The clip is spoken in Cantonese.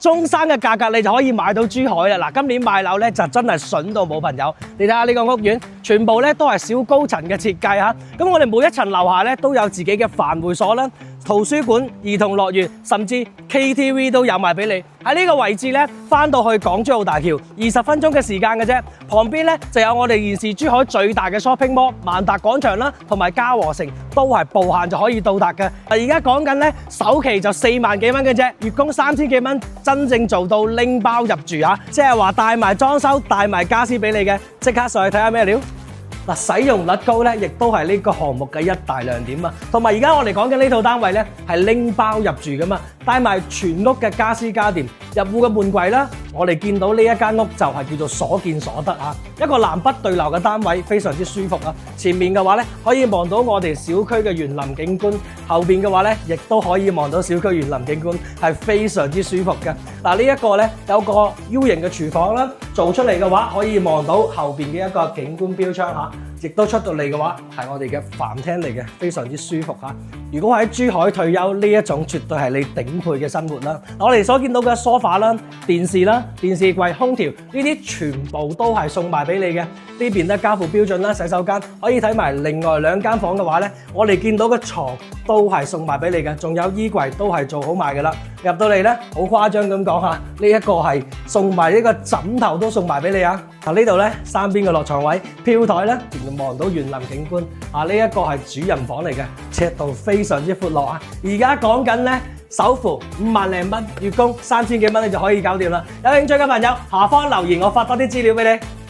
中山嘅價格你就可以買到珠海啦。嗱，今年買樓咧就真係筍到冇朋友。你睇下呢個屋苑，全部咧都係小高層嘅設計嚇。咁我哋每一層樓下咧都有自己嘅飯會所啦、圖書館、兒童樂園，甚至 KTV 都有埋俾你。喺呢個位置咧，翻到去港珠澳大橋20分鐘嘅時間嘅啫。旁邊咧就有我哋現時珠海最大嘅 shopping mall 萬達廣場啦，同埋嘉禾城都係步行就可以到達嘅。而家講緊咧首期就4萬幾蚊嘅啫，月供3000幾蚊，真正做到拎包入住嚇，即係話帶埋裝修、帶埋家私俾你嘅。即刻上去睇下咩料。嗱，使用率高咧，亦都係呢個項目嘅一大亮點啊！同埋而家我哋講緊呢套單位咧，係拎包入住噶嘛，帶埋全屋嘅家私家電，入戶嘅門櫃啦，我哋見到呢一間屋就係叫做所見所得啊！一個南北對流嘅單位，非常之舒服啊！前面嘅話咧，可以望到我哋小區嘅園林景觀；後邊嘅話咧，亦都可以望到小區園林景觀，係非常之舒服嘅。嗱，呢一個咧有個 U 型嘅廚房啦，做出嚟嘅話可以望到後邊嘅一個景觀標窗嚇。亦都出到嚟嘅話，係我哋嘅飯廳嚟嘅，非常之舒服嚇。如果喺珠海退休呢一種，絕對係你頂配嘅生活啦。我哋所見到嘅梳化啦、電視啦、電視櫃、空調呢啲全部都係送埋俾你嘅。呢邊咧家父標準啦，洗手間可以睇埋另外2間房嘅話咧，我哋見到嘅床都係送埋俾你嘅，仲有衣櫃都係做好埋嘅啦。入到嚟咧，好誇張咁講下，呢一個係送埋呢個枕頭都送埋俾你啊！嗱，呢度咧3邊嘅落床位、飄台咧，望到園林景觀啊！呢一個係主人房嚟嘅，尺度非常之闊落啊！而家講緊咧，首付5萬零蚊，月供3000幾蚊，你就可以搞掂啦！有興趣嘅朋友，下方留言，我發多啲資料俾你。